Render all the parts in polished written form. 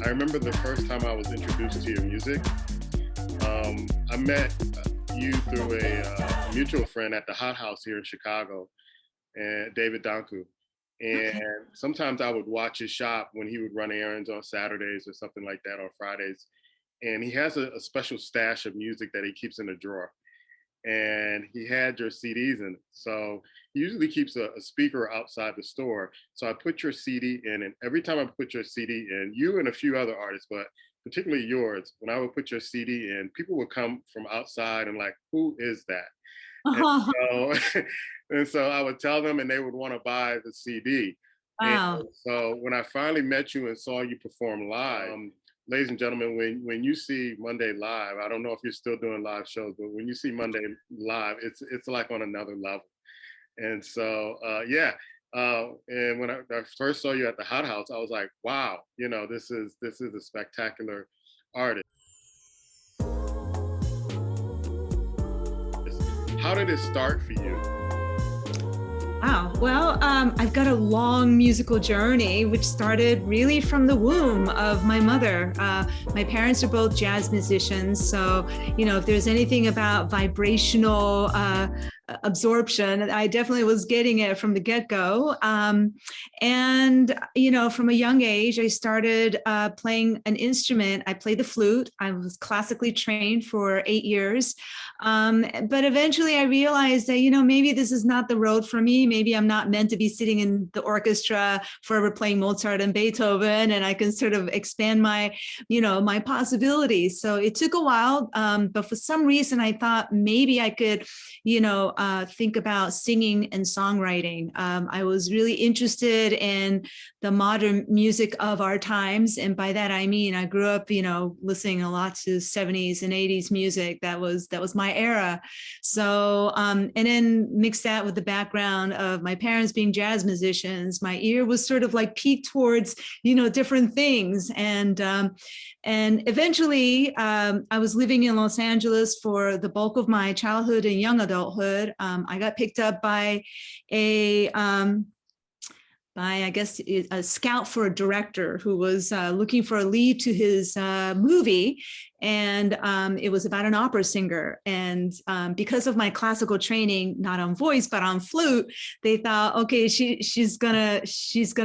I remember the first time I was introduced to your music. I met you through a mutual friend at the Hot House here in Chicago, and David Danku. Okay. And sometimes I would watch his shop when he would run errands on Saturdays or something like that, on Fridays. And he has a special stash of music that he keeps in a drawer. And he had your CDs in it. So he usually keeps a speaker outside the store. So I put your CD in, and every time I put your CD in, you and a few other artists, but particularly yours, when I would put your CD in, people would come from outside and like, who is that? And so, and so I would tell them, and they would want to buy the CD. And Wow. so when I finally met you and saw you perform live, ladies and gentlemen, when you see Monday live, I don't know if you're still doing live shows, but when you see Monday live, it's like on another level. And so yeah, and when I first saw you at the Hot House, I was like, wow, this is a spectacular artist. How did it start for you? Wow. Well, I've got a long musical journey, which started really from the womb of my mother. My parents are both jazz musicians. So, if there's anything about vibrational absorption, I definitely was getting it from the get-go. From a young age, I started playing an instrument. I played the flute. I was classically trained for 8 years. But eventually I realized that, maybe this is not the road for me. Maybe I'm not meant to be sitting in the orchestra forever playing Mozart and Beethoven, and I can sort of expand my possibilities. So it took a while, but for some reason I thought maybe I could, think about singing and songwriting. I was really interested in the modern music of our times. And by that, I mean, I grew up, listening a lot to 70s and 80s music. That was my era. So, and then mix that with the background of my parents being jazz musicians, my ear was sort of like peaked towards, different things. And eventually, I was living in Los Angeles for the bulk of my childhood and young adulthood. I got picked up by I guess, a scout for a director who was looking for a lead to his movie. And it was about an opera singer. And because of my classical training, not on voice, but on flute, they thought, okay, she's gonna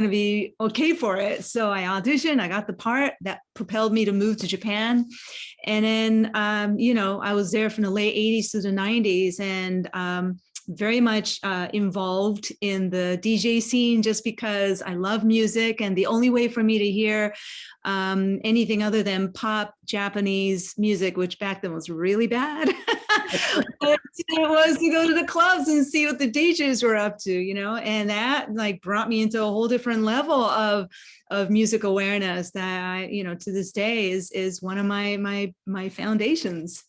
be okay for it. So I auditioned, I got the part. That propelled me to move to Japan. And then, I was there from the late 80s to the 90s. And very much involved in the DJ scene just because I love music. And the only way for me to hear anything other than pop Japanese music, which back then was really bad, it was to go to the clubs and see what the DJs were up to, and that like brought me into a whole different level of music awareness that I, to this day is one of my foundations.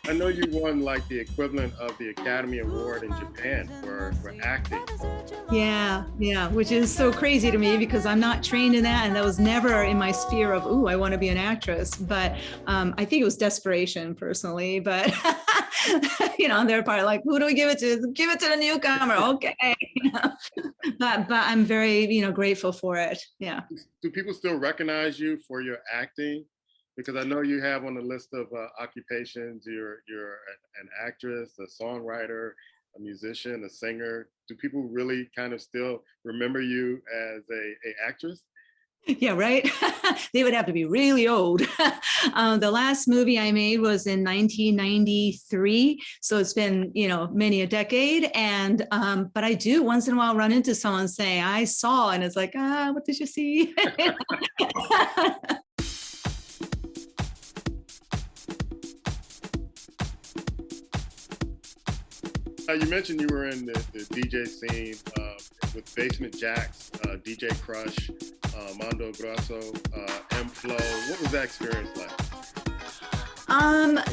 I know you won like the equivalent of the Academy Award in Japan for acting. Yeah, which is so crazy to me because I'm not trained in that, and that was never in my sphere of, I want to be an actress. But I think it was desperation personally. But they're probably like, who do we give it to? Give it to the newcomer, okay. But I'm very grateful for it. Yeah. Do people still recognize you for your acting? Because I know you have on the list of occupations, you're an actress, a songwriter, a musician, a singer. Do people really kind of still remember you as a actress? Yeah, right. They would have to be really old. The last movie I made was in 1993, so it's been many a decade. And but I do once in a while run into someone say I saw, and it's like, what did you see? You mentioned you were in the DJ scene with Basement Jaxx, DJ Crush, Mondo Grosso, M-Flow. What was that experience like?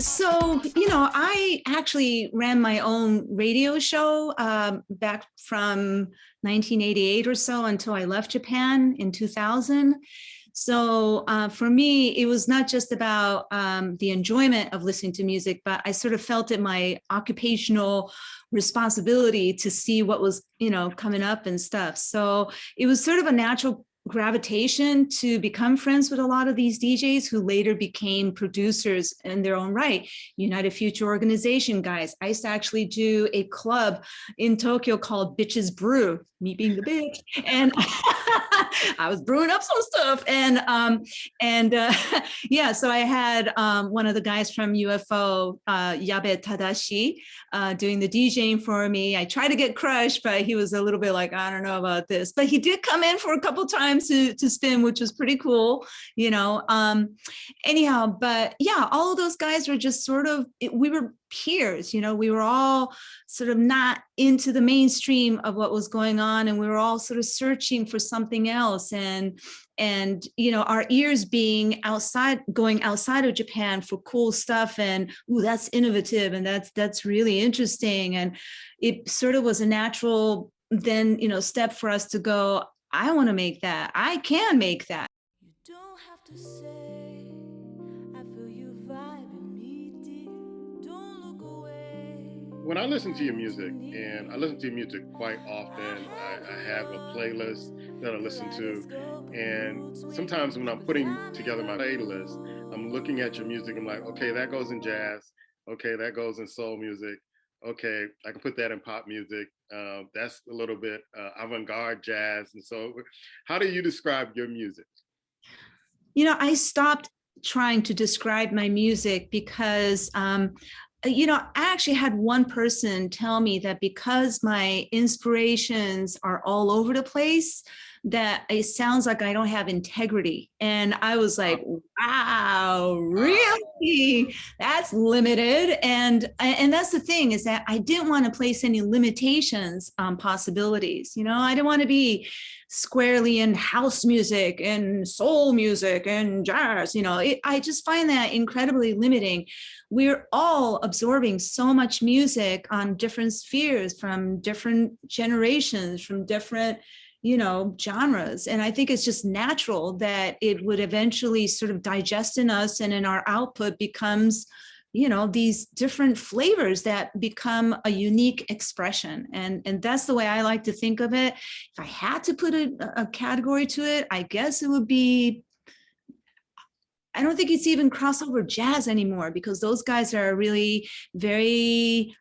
So, I actually ran my own radio show back from 1988 or so until I left Japan in 2000. So for me, it was not just about the enjoyment of listening to music, but I sort of felt it my occupational responsibility to see what was, coming up and stuff. So it was sort of a natural gravitation to become friends with a lot of these DJs who later became producers in their own right. United Future Organization guys. I used to actually do a club in Tokyo called Bitches Brew, me being the bitch. And I was brewing up some stuff. Yeah, so I had one of the guys from UFO, Yabe Tadashi, doing the DJing for me. I tried to get crushed, but he was a little bit like, I don't know about this. But he did come in for a couple times to spin, which was pretty cool, anyhow. But yeah, all of those guys were just sort of, we were peers, we were all sort of not into the mainstream of what was going on, and we were all sort of searching for something else, and our ears being going outside of Japan for cool stuff, and ooh, that's innovative, and that's really interesting. And it sort of was a natural then step for us to go, I want to make that, I can make that. You don't have to say, I feel you vibing me, dear. Don't look away. When I listen to your music, and I listen to your music quite often, I have a playlist that I listen to, and sometimes when I'm putting together my playlist, I'm looking at your music, I'm like, okay, that goes in jazz, okay, that goes in soul music, okay, I can put that in pop music. That's a little bit avant-garde jazz. And so how do you describe your music? I stopped trying to describe my music because I actually had one person tell me that because my inspirations are all over the place, that it sounds like I don't have integrity. And I was like, wow, really? That's limited. And that's the thing, is that I didn't want to place any limitations on possibilities. I didn't want to be squarely in house music and soul music and jazz. I just find that incredibly limiting. We're all absorbing so much music on different spheres, from different generations, from different genres. And I think it's just natural that it would eventually sort of digest in us, and in our output becomes, these different flavors that become a unique expression. And that's the way I like to think of it. If I had to put a category to it, I guess it would be, I don't think it's even crossover jazz anymore, because those guys are really very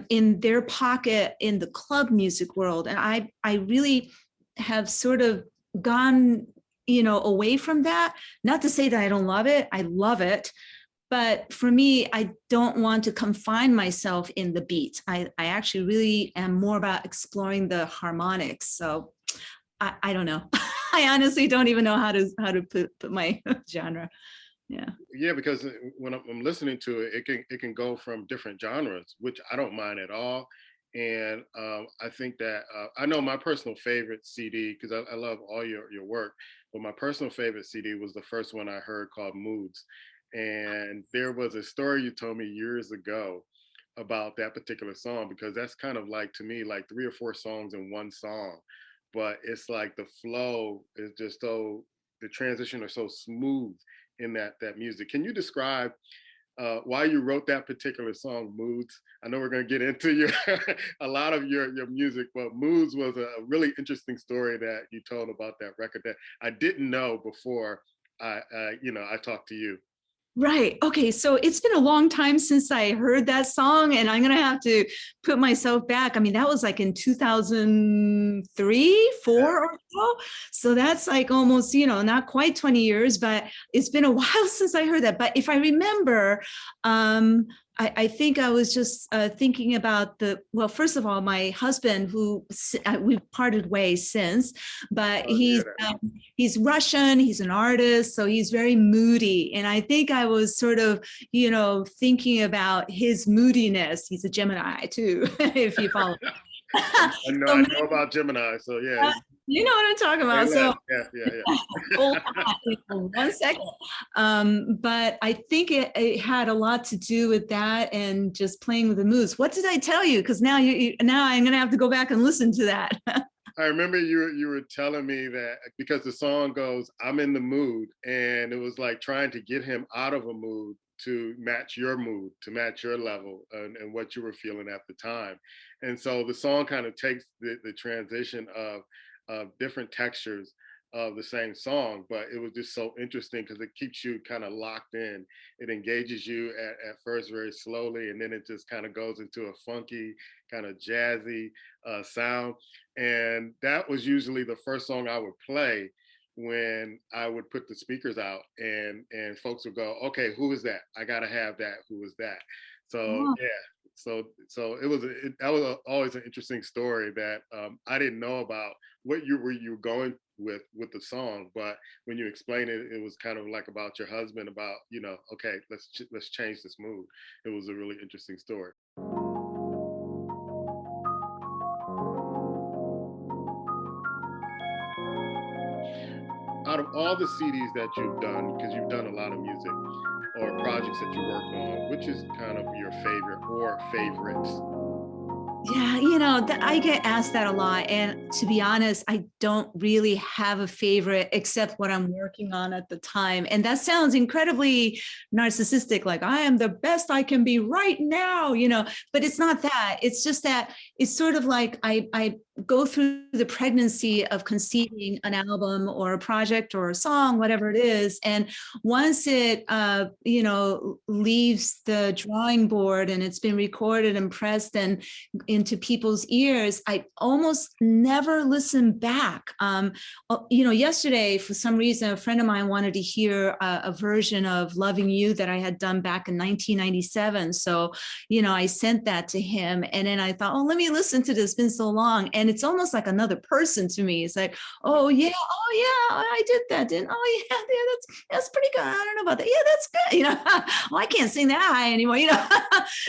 in their pocket in the club music world. And I really have sort of gone, away from that. Not to say that I don't love it. I love it. But for me, I don't want to confine myself in the beat. I actually really am more about exploring the harmonics. So I don't know. I honestly don't even know how to put my genre. Yeah, because when I'm listening to it, it can go from different genres, which I don't mind at all. And I think that I know my personal favorite CD, because I love all your work, but my personal favorite CD was the first one I heard, called Moods. And there was a story you told me years ago about that particular song, because that's kind of like, to me, like 3 or 4 songs in one song. But it's like the flow is just so, the transition are so smooth in that music. Can you describe why you wrote that particular song, Moods? I know we're going to get into a lot of your music, but Moods was a really interesting story that you told about that record that I didn't know before I talked to you. Right. Okay. So it's been a long time since I heard that song, and I'm going to have to put myself back. I mean, that was like in 2003, 4 or so. So that's like almost, not quite 20 years, but it's been a while since I heard that. But if I remember, I think I was just thinking about well, first of all, my husband, who we've parted ways since, but he's Russian, he's an artist, so he's very moody. And I think I was sort of, thinking about his moodiness. He's a Gemini too, if you follow. I know about Gemini, so yeah. You know what I'm talking about. So yeah. Hold on 1 second. But I think it had a lot to do with that, and just playing with the moods. What did I tell you? Because now now I'm gonna have to go back and listen to that. I remember you were telling me that because the song goes, "I'm in the mood," and it was like trying to get him out of a mood to match your mood, to match your level and what you were feeling at the time. And so the song kind of takes the transition of different textures of the same song, but it was just so interesting because it keeps you kind of locked in. It engages you at first very slowly, and then it just kind of goes into a funky, kind of jazzy sound. And that was usually the first song I would play when I would put the speakers out, and folks would go, "Okay, who is that? I gotta have that. Who is that?" So Oh, yeah, so that was always an interesting story that I didn't know about what you were going with the song, but when you explain it, it was kind of like about your husband, about okay, let's change this mood. It was a really interesting story. Out of all the CDs that you've done, because you've done a lot of music or projects that you worked on, which is kind of your favorite or favorites? yeah, I get asked that a lot. And to be honest, I don't really have a favorite except what I'm working on at the time. And that sounds incredibly narcissistic, like I am the best I can be right now, but it's not that. It's just that it's sort of like I go through the pregnancy of conceiving an album or a project or a song, whatever it is. And once it, leaves the drawing board and it's been recorded and pressed and into people's ears, I almost never listen back. Yesterday, for some reason, a friend of mine wanted to hear a version of Loving You that I had done back in 1997. So, I sent that to him. And then I thought, oh, let me listen to this. It's been so long. And it's almost like another person to me. It's like, oh, yeah, I did that, didn't oh, yeah, that's pretty good. I don't know about that. Yeah, that's good. Well, I can't sing that high anymore,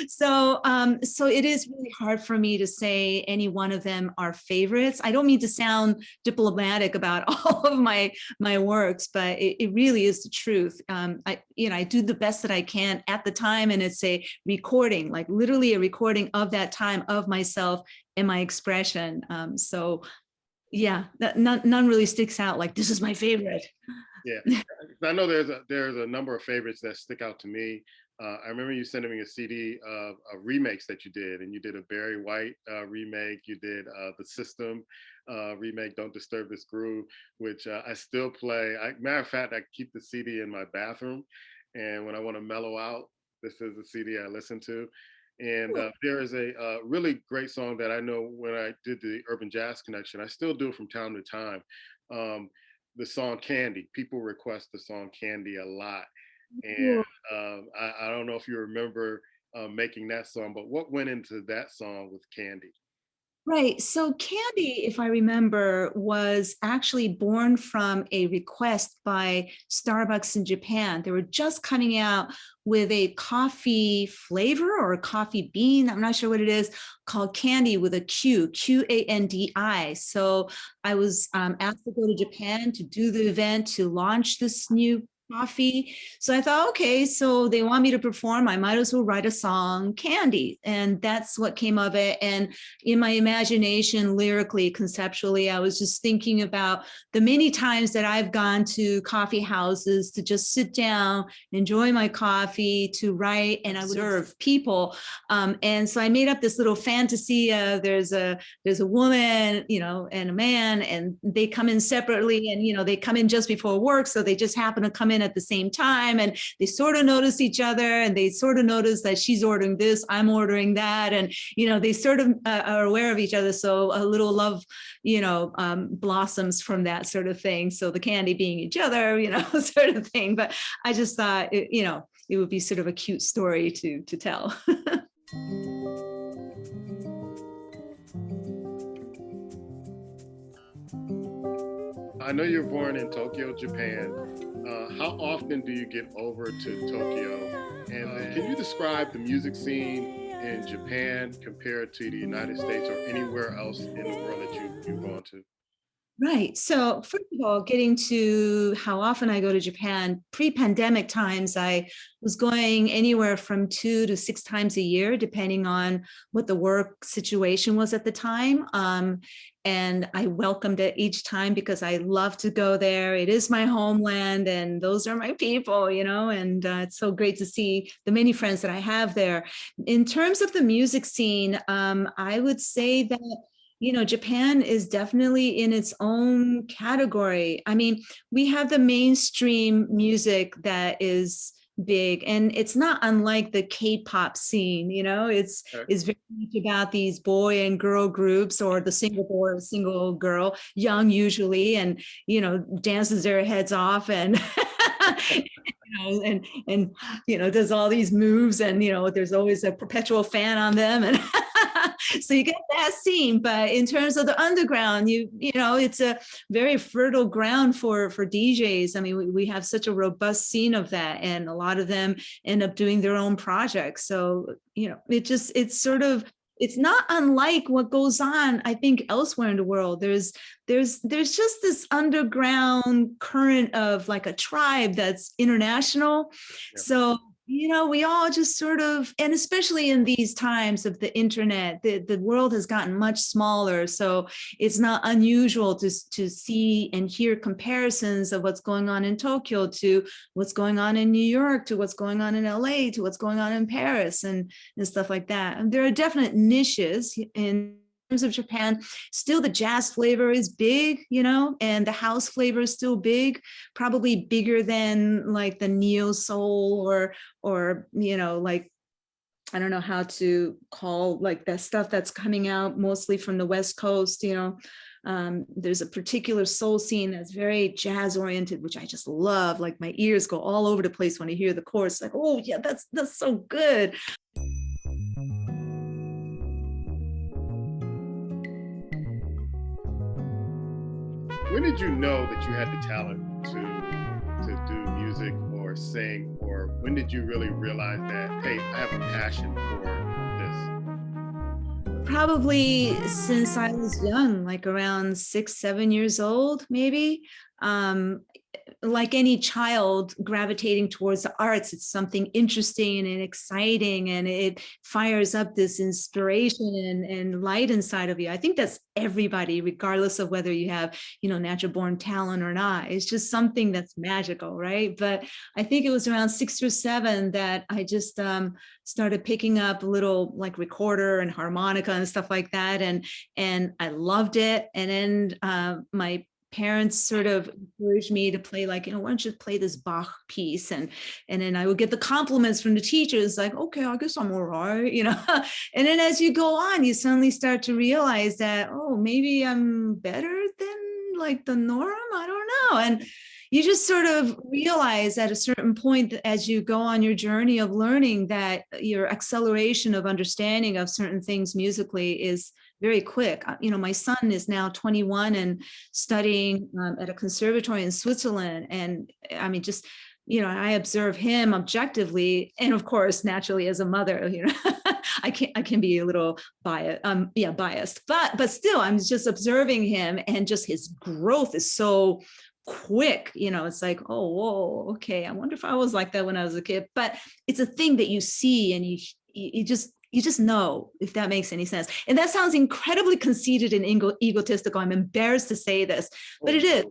So it is really hard for me to say any one of them are favorites. I don't mean to sound diplomatic about all of my works, but it really is the truth. I do the best that I can at the time, and it's a recording, like literally a recording of that time of myself and my expression. So yeah, none really sticks out like this is my favorite. Yeah, I know there's a number of favorites that stick out to me. I remember you sending me a CD of remakes that you did, and you did a Barry White remake. You did the System remake, "Don't Disturb This Groove," which I still play. Matter of fact, I keep the CD in my bathroom, and when I want to mellow out, this is the CD I listen to. And there is a really great song that I know when I did the Urban Jazz Connection. I still do it from time to time. Um, the song Candy. People request the song Candy a lot. And I don't know if you remember making that song, but what went into that song with Candy? Right. So Candy, if I remember, was actually born from a request by Starbucks in Japan. They were just coming out with a coffee flavor or a coffee bean, I'm not sure what it is, called Candy with a Q, Qandi. So I was asked to go to Japan to do the event to launch this new coffee. So I thought, okay, so they want me to perform. I might as well write a song, Candy. And that's what came of it. And in my imagination, lyrically, conceptually, I was just thinking about the many times that I've gone to coffee houses to just sit down, enjoy my coffee, to write and observe people. And so I made up this little fantasy. There's a woman, and a man, and they come in separately, and they come in just before work, so they just happen to come in at the same time, and they sort of notice each other, and they sort of notice that she's ordering this, I'm ordering that, and they sort of are aware of each other. So a little love, blossoms from that sort of thing. So the candy being each other, sort of thing. But I just thought, it would be sort of a cute story to tell. I know you're born in Tokyo, Japan. How often do you get over to Tokyo? And can you describe the music scene in Japan compared to the United States or anywhere else in the world that you've gone to? Right. So, first of all, getting to how often I go to Japan, pre-pandemic times, I was going anywhere from 2 to 6 times a year, depending on what the work situation was at the time. And I welcomed it each time because I love to go there. It is my homeland, and those are my people, and it's so great to see the many friends that I have there. In terms of the music scene, I would say that Japan is definitely in its own category. I mean, we have the mainstream music that is big, and it's not unlike the K-pop scene. Okay. It's very much about these boy and girl groups, or the single boy or single girl, young usually, and dances their heads off, and does all these moves, and there's always a perpetual fan on them, and so you get that scene. But in terms of the underground, it's a very fertile ground for DJs. I mean, we have such a robust scene of that, and a lot of them end up doing their own projects. So it's not unlike what goes on, I think, elsewhere in the world. There's just this underground current of like a tribe that's international. Yeah. So we all just sort of, and especially in these times of the internet, the world has gotten much smaller. So it's not unusual to see and hear comparisons of what's going on in Tokyo to what's going on in New York, to what's going on in LA, to what's going on in Paris, and stuff like that. And there are definite niches in terms of Japan. Still, the jazz flavor is big, and the house flavor is still big, probably bigger than like the neo soul or like, I don't know how to call like that stuff that's coming out mostly from the West Coast. There's a particular soul scene that's very jazz oriented, which I just love. Like my ears go all over the place when I hear the chorus. Like, oh yeah, that's so good. When did you know that you had the talent to do music or sing, or when did you really realize that, hey, I have a passion for Probably since I was young, like around 6, 7 years old, maybe. Um, like any child gravitating towards the arts, it's something interesting and exciting, and it fires up this inspiration and light inside of you. I think that's everybody, regardless of whether you have, natural born talent or not. It's just something that's magical, right? But I think it was around 6 or 7 that I just started picking up a little like recorder and harmonica and stuff like that, and I loved it. And then my parents sort of encouraged me to play, like, why don't you play this Bach piece? And then I would get the compliments from the teachers, like, okay, I guess I'm all right, And then as you go on, you suddenly start to realize that, oh, maybe I'm better than like the norm. I don't know. And you just sort of realize at a certain point as you go on your journey of learning that your acceleration of understanding of certain things musically is very quick. My son is now 21 and studying at a conservatory in Switzerland. And I mean, just, I observe him objectively. And of course, naturally as a mother, I can be a little biased, but still I'm just observing him, and just his growth is so quick. It's like, oh, whoa, okay, I wonder if I was like that when I was a kid. But it's a thing that you see, and you just know, if that makes any sense. And that sounds incredibly conceited and egotistical. I'm embarrassed to say this, but it is.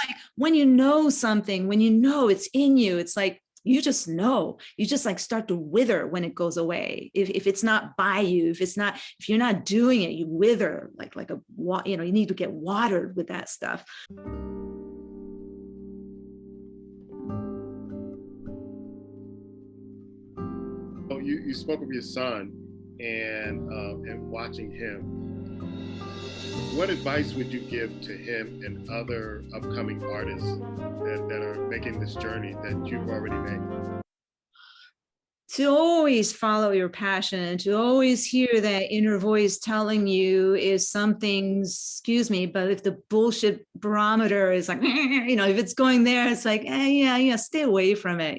Like when you know something, when you know it's in you, it's like you just know. You just like start to wither when it goes away. If it's not by you, if you're not doing it, you wither like you need to get watered with that stuff. So you spoke of your son and watching him. What advice would you give to him and other upcoming artists that are making this journey that you've already made? To always follow your passion, and to always hear that inner voice telling you if something's, excuse me, but if the bullshit barometer is like, if it's going there, it's like, yeah, stay away from it.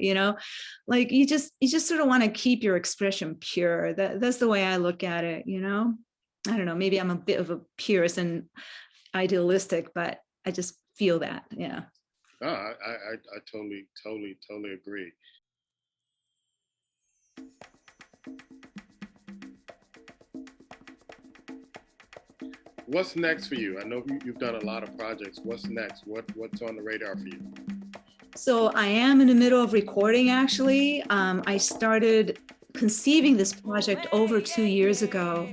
Like you just sort of want to keep your expression pure. That's the way I look at it. I don't know, maybe I'm a bit of a purist and idealistic, but just feel that. Yeah. Oh, I totally agree. What's next for you? I know you've done a lot of projects. What's next? What's on the radar for you? So I am in the middle of recording, actually. I started conceiving this project over 2 years ago,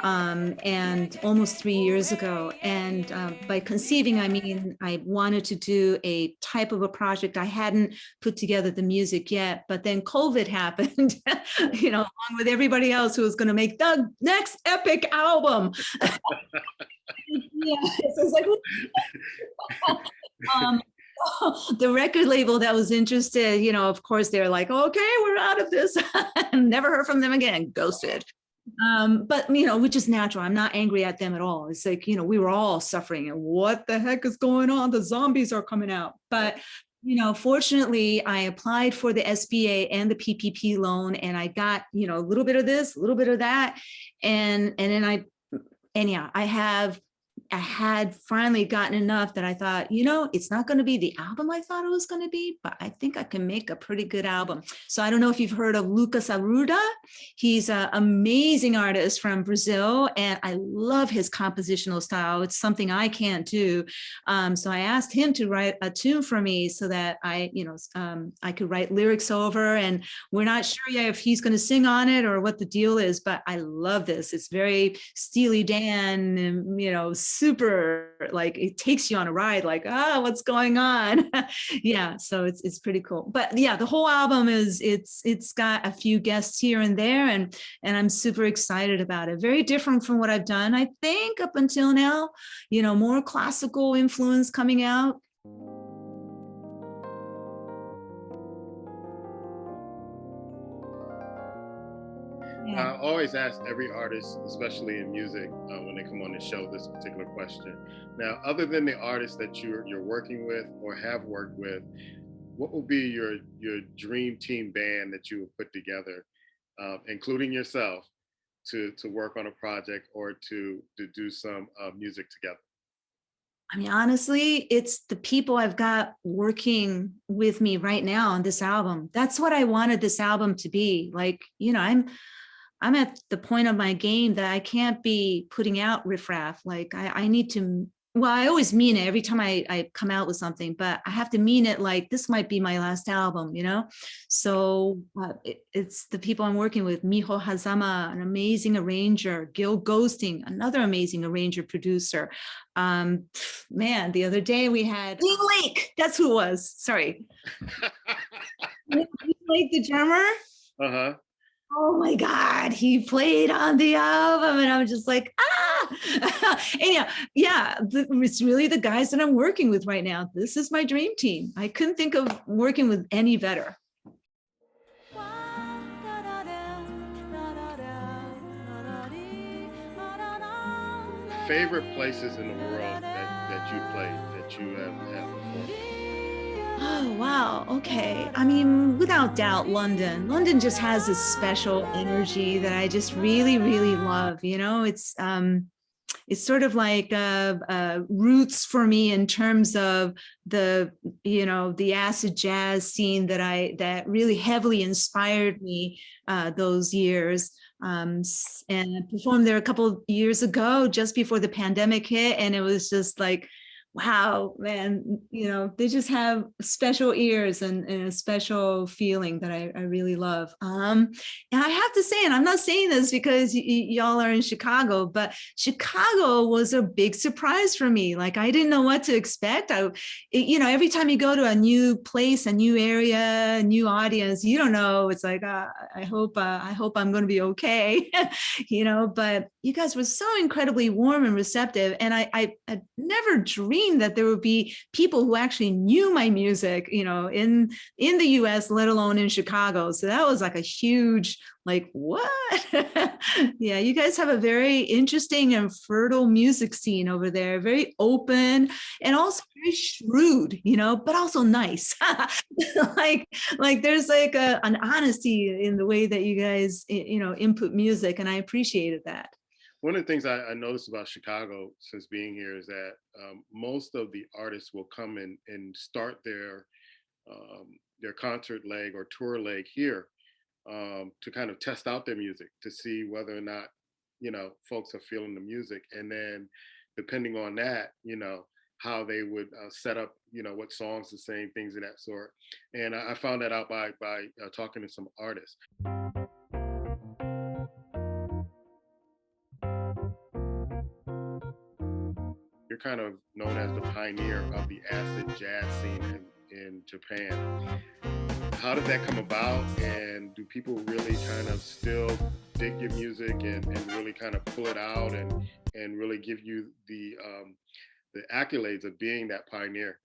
and almost 3 years ago. And by conceiving, I mean, I wanted to do a type of a project. I hadn't put together the music yet, but then COVID happened, along with everybody else who was going to make the next epic album. Yeah, so it's like, the record label that was interested, of course, they're like, okay, we're out of this. Never heard from them again, ghosted. But which is natural. I'm not angry at them at all. It's like, we were all suffering and what the heck is going on? The zombies are coming out. But fortunately, I applied for the SBA and the PPP loan, and I got, a little bit of this, a little bit of that. And then I had finally gotten enough that I thought, it's not going to be the album I thought it was going to be, but I think I can make a pretty good album. So I don't know if you've heard of Lucas Arruda. He's an amazing artist from Brazil, and I love his compositional style. It's something I can't do. So I asked him to write a tune for me so that I could write lyrics over, and we're not sure yet if he's going to sing on it or what the deal is, but I love this. It's very Steely Dan, and, super, like, it takes you on a ride, like, what's going on? Yeah, so it's pretty cool. But yeah, the whole album it's got a few guests here and there, and I'm super excited about it. Very different from what I've done, I think, up until now. More classical influence coming out. I always ask every artist, especially in music, when they come on the show, this particular question. Now, other than the artists that you're working with or have worked with, what will be your dream team band that you would put together, including yourself, to work on a project or to do some music together? I mean, honestly, it's the people I've got working with me right now on this album. That's what I wanted this album to be. Like, I'm at the point of my game that I can't be putting out riffraff. Like, I need to, well, I always mean it every time I come out with something, but I have to mean it like this might be my last album, So it's the people I'm working with: Miho Hazama, an amazing arranger; Gil Ghosting, another amazing arranger producer. Man, the other day we had Djing Lake. That's who it was. Sorry. Like the drummer. Uh-huh. Oh my God, he played on the album, and I'm just like, and it's really the guys that I'm working with right now. This is my dream team. I couldn't think of working with any better. Favorite places in the world that you played, that you have performed? Oh, wow. Okay. I mean, without doubt, London. London just has this special energy that I just really, really love. It's sort of like roots for me in terms of the acid jazz scene that really heavily inspired me those years. And I performed there a couple of years ago, just before the pandemic hit, and it was just like, wow, man, they just have special ears and a special feeling that I really love. And I have to say, and I'm not saying this because y'all are in Chicago, but Chicago was a big surprise for me. Like, I didn't know what to expect. Every time you go to a new place, a new area, a new audience, you don't know. It's like, I hope I'm going to be okay. But you guys were so incredibly warm and receptive. And I never dreamed that there would be people who actually knew my music, in the US, let alone in Chicago. So that was like a huge, like, what? Yeah, you guys have a very interesting and fertile music scene over there, very open and also very shrewd, but also nice. like there's like an honesty in the way that you guys, input music, and I appreciated that. One of the things I noticed about Chicago since being here is that most of the artists will come in and start their concert leg or tour leg here to kind of test out their music to see whether or not, folks are feeling the music. And then depending on that, how they would set up, what songs to sing, things of that sort. And I found that out by talking to some artists. You're kind of known as the pioneer of the acid jazz scene in Japan. How did that come about? And do people really kind of still dig your music and really kind of pull it out and really give you the accolades of being that pioneer?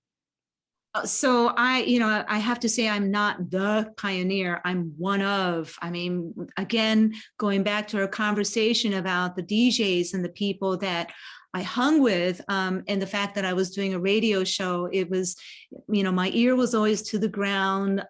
So I have to say I'm not the pioneer. I'm one of. I mean, again, going back to our conversation about the DJs and the people that I hung with, and the fact that I was doing a radio show, it was, my ear was always to the ground.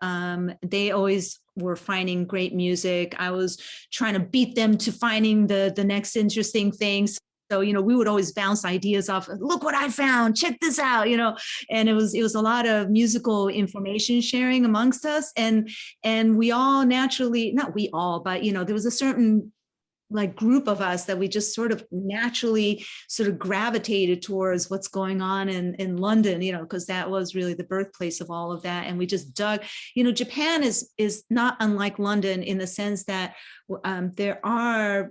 They always were finding great music. I was trying to beat them to finding the next interesting things. So, we would always bounce ideas off, look what I found, check this out, and it was a lot of musical information sharing amongst us. And we all naturally, not we all, but, there was a certain like group of us that we just sort of naturally sort of gravitated towards what's going on in London, because that was really the birthplace of all of that. And we just dug, Japan is not unlike London in the sense that there are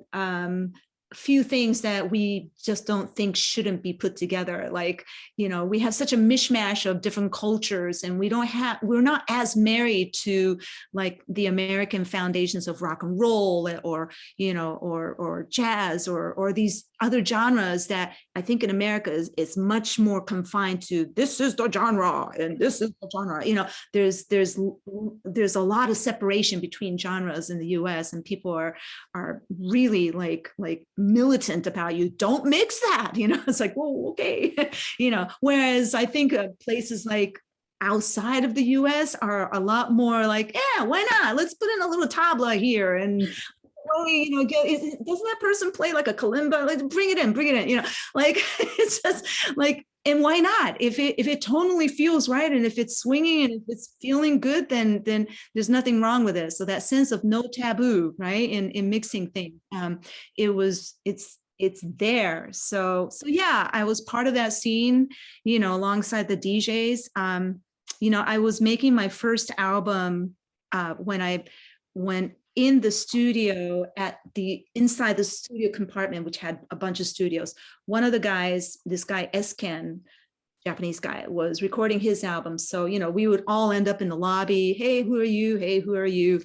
few things that we just don't think shouldn't be put together. Like, we have such a mishmash of different cultures, and we're not as married to like the American foundations of rock and roll or jazz or these other genres that I think in America is much more confined to this is the genre and this is the genre. There's a lot of separation between genres in the US, and people are really like militant about you don't mix that. It's like, whoa, okay. Whereas I think places like outside of the US are a lot more like, yeah, why not? Let's put in a little tabla here and doesn't that person play like a kalimba? Like, bring it in, like it's just like, and why not? If it tonally feels right, and if it's swinging and if it's feeling good, then there's nothing wrong with it. So that sense of no taboo, right, in mixing things, it's there. So yeah, I was part of that scene, alongside the DJs. I was making my first album when I went in the studio inside the studio compartment, which had a bunch of studios. One of the guys, this guy Esken, Japanese guy, was recording his album. So, we would all end up in the lobby. Hey, who are you? Hey, who are you?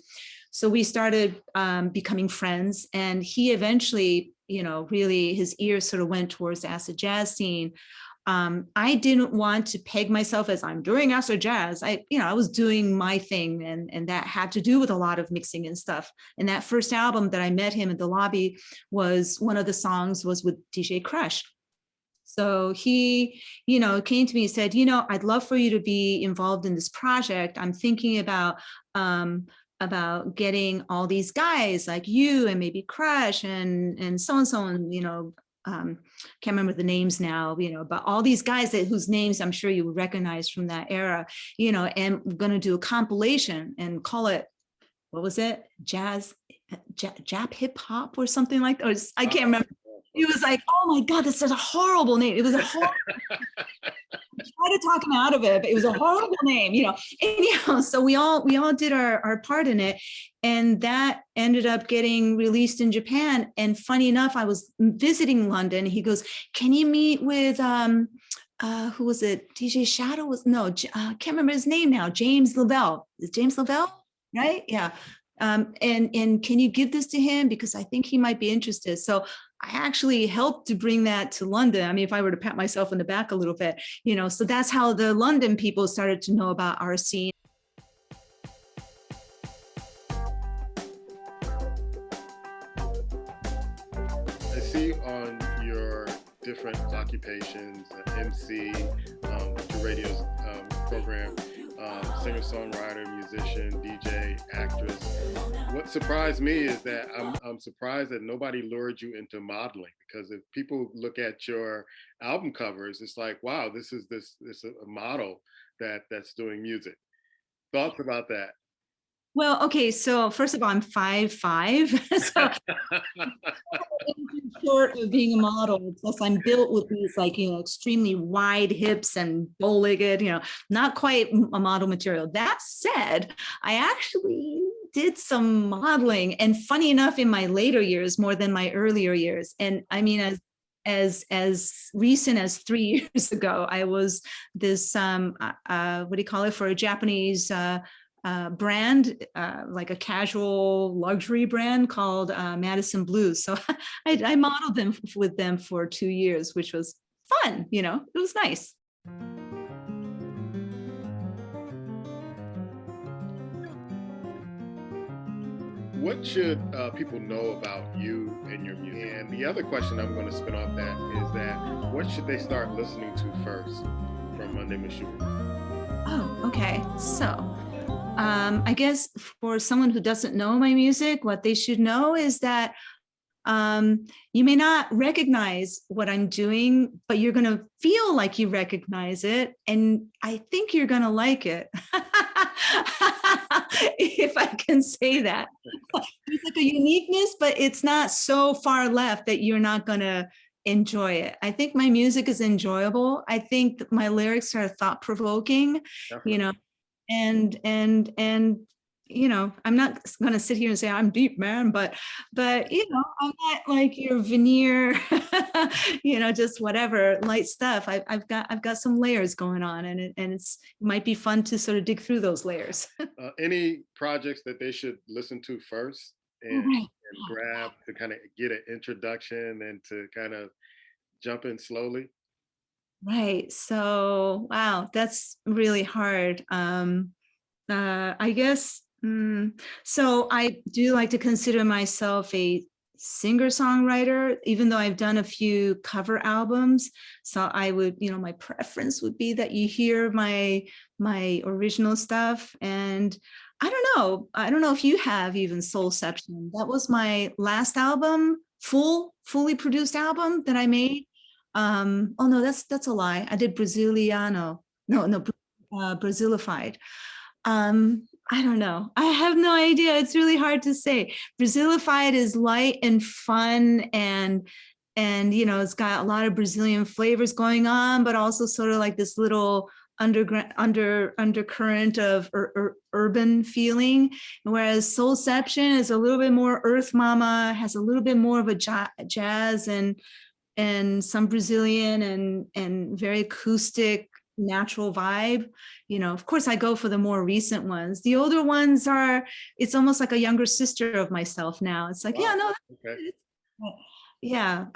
So we started becoming friends, and he eventually, really his ears sort of went towards the acid jazz scene. I didn't want to peg myself as I'm doing acid jazz. I was doing my thing, and that had to do with a lot of mixing and stuff. And that first album that I met him in the lobby was one of the songs was with DJ Crush. So he, came to me and said, I'd love for you to be involved in this project. I'm thinking about getting all these guys like you and maybe Crush and so and can't remember the names now, but all these guys whose names I'm sure you would recognize from that era, and we're going to do a compilation and call it, what was it? Jap hip hop or something like that. Or I can't remember. He was like, oh my God, that's such a horrible name. It was a horrible I tried to talk him out of it, but it was a horrible name, Anyhow, so we all did our part in it. And that ended up getting released in Japan. And funny enough, I was visiting London. He goes, can you meet with, who was it? DJ Shadow I can't remember his name now. James Lavelle. Is James Lavelle? Right? Yeah. And can you give this to him? Because I think he might be interested. So I actually helped to bring that to London. I mean, if I were to pat myself in the back a little bit, so that's how the London people started to know about our scene. I see on your different occupations, MC, your radio program, singer-songwriter, musician, DJ, actress. What surprised me is that I'm surprised that nobody lured you into modeling, because if people look at your album covers, it's like, wow, this is a model that's doing music. Thoughts about that? Well, okay, so first of all, I'm 5'5", so short of being a model. Plus, I'm built with these extremely wide hips and bow-legged. Not quite a model material. That said, I actually did some modeling, and funny enough, in my later years more than my earlier years. And I mean, as recent as 3 years ago, I was this what do you call it, for a Japanese brand, like a casual luxury brand called Madison Blues. So I modeled them with them for 2 years, which was fun. It was nice. What should people know about you and your music? And the other question I'm going to spin off that is that what should they start listening to first from Monday Michiru? Oh, okay. So I guess for someone who doesn't know my music, what they should know is that you may not recognize what I'm doing, but you're going to feel like you recognize it. And I think you're going to like it. If I can say that. It's like a uniqueness, but it's not so far left that you're not going to enjoy it. I think my music is enjoyable. I think my lyrics are thought-provoking, and I'm not going to sit here and say I'm deep, man, but I'm not like your veneer, just whatever light stuff. I've got some layers going on, and it might be fun to sort of dig through those layers. Any projects that they should listen to first and grab to kind of get an introduction and to kind of jump in slowly? Right. So, wow, that's really hard. I guess, so I do like to consider myself a singer-songwriter, even though I've done a few cover albums. So I would, my preference would be that you hear my original stuff. And I don't know if you have even Soulception. That was my last album, fully produced album that I made. Oh no, that's a lie. I did Braziliano. No, Brazilified. I don't know. I have no idea. It's really hard to say. Brazilified is light and fun, and it's got a lot of Brazilian flavors going on, but also sort of like this little undercurrent of urban feeling. Whereas Soulception is a little bit more Earth Mama, has a little bit more of a jazz and some Brazilian and very acoustic, natural vibe. Of course, I go for the more recent ones. The older ones it's almost like a younger sister of myself now. It's like, wow. Yeah, no, okay. Yeah,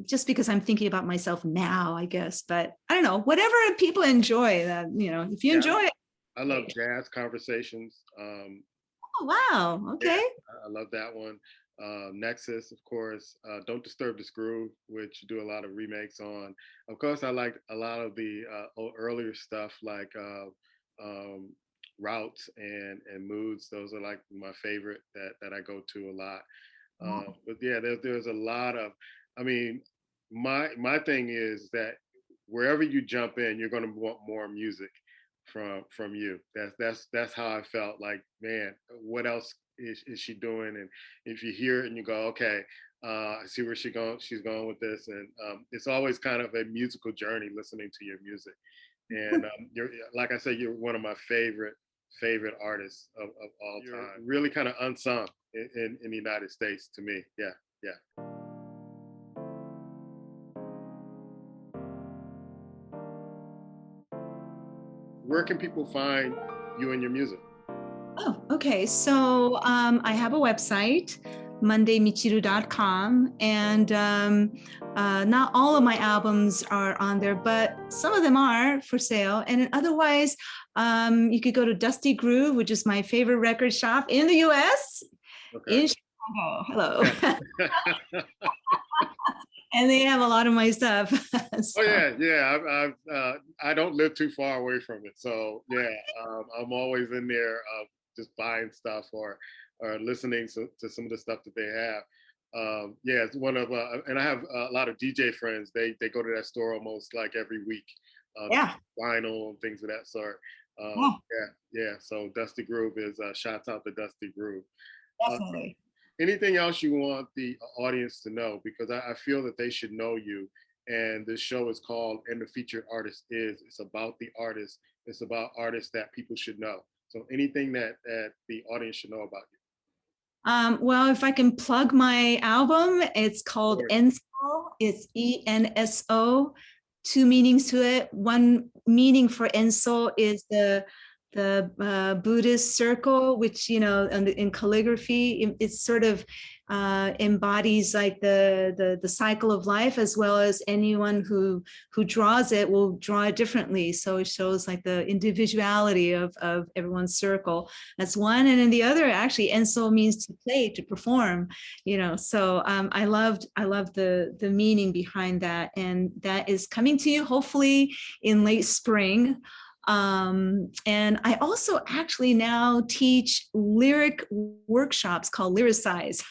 just because I'm thinking about myself now, I guess. But I don't know, whatever people enjoy, that if you enjoy it. I love jazz conversations. Oh, wow. Okay. Yeah, I love that one. Nexus, of course, Don't Disturb the Screw, which do a lot of remakes on. Of course, I like a lot of the earlier stuff like Routes and Moods. Those are like my favorite that I go to a lot. But yeah, there's a lot of, I mean, my thing is that wherever you jump in, you're going to want more music from you. That's how I felt. Like, man, what else is she doing? And if you hear it and you go, okay, I see where she's going with this. And it's always kind of a musical journey listening to your music. And you're, like I said, you're one of my favorite artists of all time. Really kind of unsung in the United States to me. Yeah. Where can people find you and your music? Oh, okay. So I have a website, mondaymichiru.com, and not all of my albums are on there, but some of them are for sale. And otherwise, you could go to Dusty Groove, which is my favorite record shop in the US, in Chicago. Hello. and they have a lot of my stuff. Oh So, yeah, yeah. I don't live too far away from it, so yeah, I'm always in there, just buying stuff or listening to some of the stuff that they have. Yeah, it's one of and I have a lot of DJ friends. They go to that store almost like every week, to yeah, get vinyl and things of that sort. yeah, Yeah, yeah. So Dusty Groove is shouts out to Dusty Groove. Uh, definitely. Anything else you want the audience to know? Because I feel that they should know you. And this show is called "And the Featured Artist Is." It's about the artist. It's about artists that people should know. So anything that the audience should know about you. Well, if I can plug my album, it's Of called course. Enso. It's ENSO. Two meanings to it. One meaning for Enso is the Buddhist circle, which in calligraphy, it sort of embodies like the cycle of life, as well as anyone who draws it will draw it differently. So it shows like the individuality of everyone's circle. That's one. And then the other, actually, enso means to play, to perform, so I loved the meaning behind that. And that is coming to you hopefully in late spring. And I also actually now teach lyric workshops called Lyricize.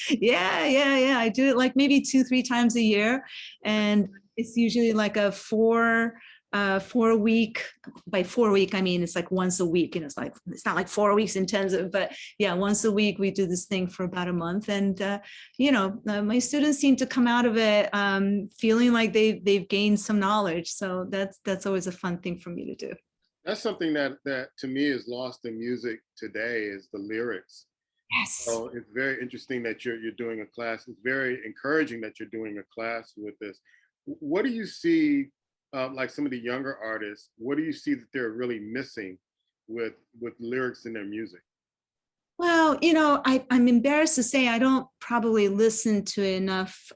Yeah. I do it like maybe 2-3 times a year. And it's usually like a 4 week. By 4 week I mean it's like once a week, and it's not like 4 weeks intensive, but yeah, once a week we do this thing for about a month. And my students seem to come out of it feeling like they've gained some knowledge, so that's always a fun thing for me to do. That's something that to me is lost in music today is the lyrics. Yes. So it's very interesting that you're doing a class. It's very encouraging that you're doing a class with this. What do you see, like some of the younger artists? What do you see that they're really missing with lyrics in their music? Well, I'm embarrassed to say I don't probably listen to enough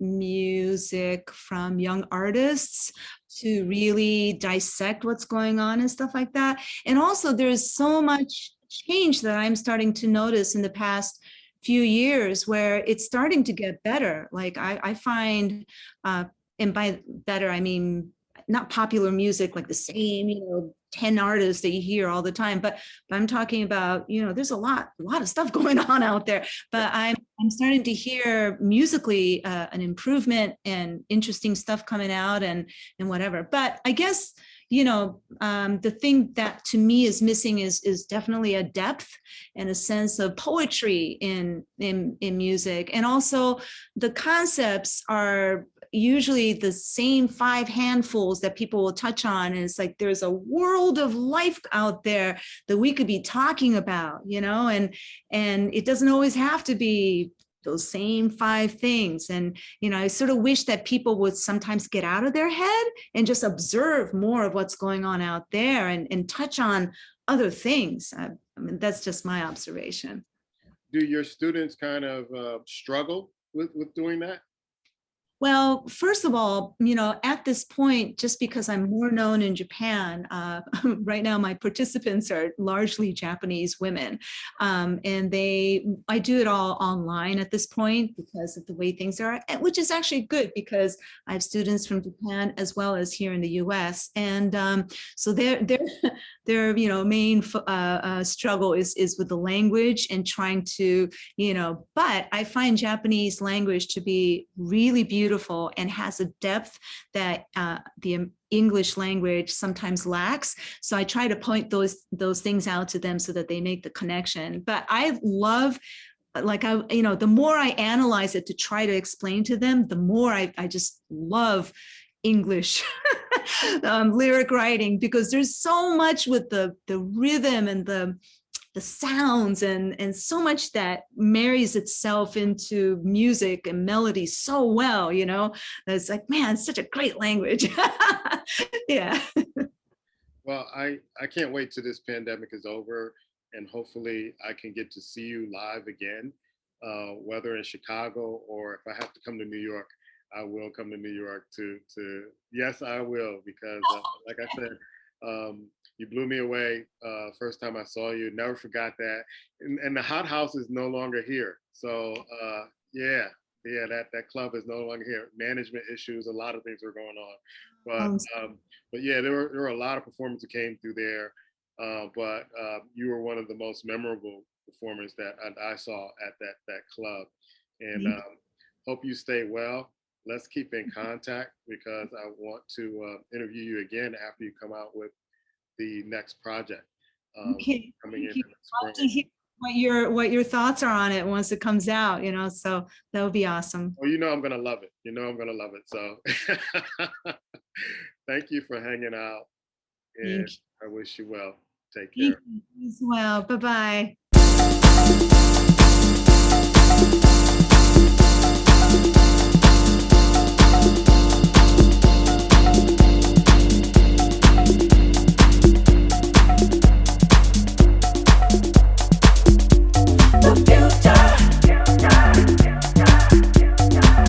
music from young artists to really dissect what's going on and stuff like that. And also, there's so much change that I'm starting to notice in the past few years where it's starting to get better. Like I find, and by better, I mean not popular music like the same 10 artists that you hear all the time, but I'm talking about there's a lot of stuff going on out there. But I'm starting to hear musically an improvement and interesting stuff coming out and whatever. But I guess the thing that to me is missing is definitely a depth and a sense of poetry in music. And also the concepts are usually the same 5 handfuls that people will touch on. And it's like there's a world of life out there that we could be talking about, and it doesn't always have to be those same 5 things. And I sort of wish that people would sometimes get out of their head and just observe more of what's going on out there and touch on other things. I mean, that's just my observation. Do your students kind of struggle with doing that? Well, first of all, at this point, just because I'm more known in Japan, right now my participants are largely Japanese women, and I do it all online at this point because of the way things are, which is actually good because I have students from Japan as well as here in the U.S. And so their main struggle is with the language and trying to but I find Japanese language to be really beautiful and has a depth that the English language sometimes lacks. So I try to point those things out to them so that they make the connection. But I love, the more I analyze it to try to explain to them, the more I just love English lyric writing, because there's so much with the rhythm and the sounds and so much that marries itself into music and melody so well, it's like, man, it's such a great language. Yeah. Well, I can't wait till this pandemic is over, and hopefully I can get to see you live again, whether in Chicago or if I have to come to New York, I will come to New York to yes, I will, because like I said, you blew me away first time I saw you. Never forgot that. And the hot house is no longer here. So yeah, yeah, that club is no longer here. Management issues, a lot of things were going on, Um, but yeah, there were a lot of performers that came through there, but you were one of the most memorable performers that I saw at that club, and hope you stay well. Let's keep in contact because I want to interview you again after you come out with the next project okay, coming thank in you. the Love to spring. hear what your thoughts are on it once it comes out, you know, so that would be awesome. Well, you know I'm gonna love it. You know I'm gonna love it. So thank you for hanging out, and Thank you. I wish you well. Take Thank care. you as well. Bye-bye.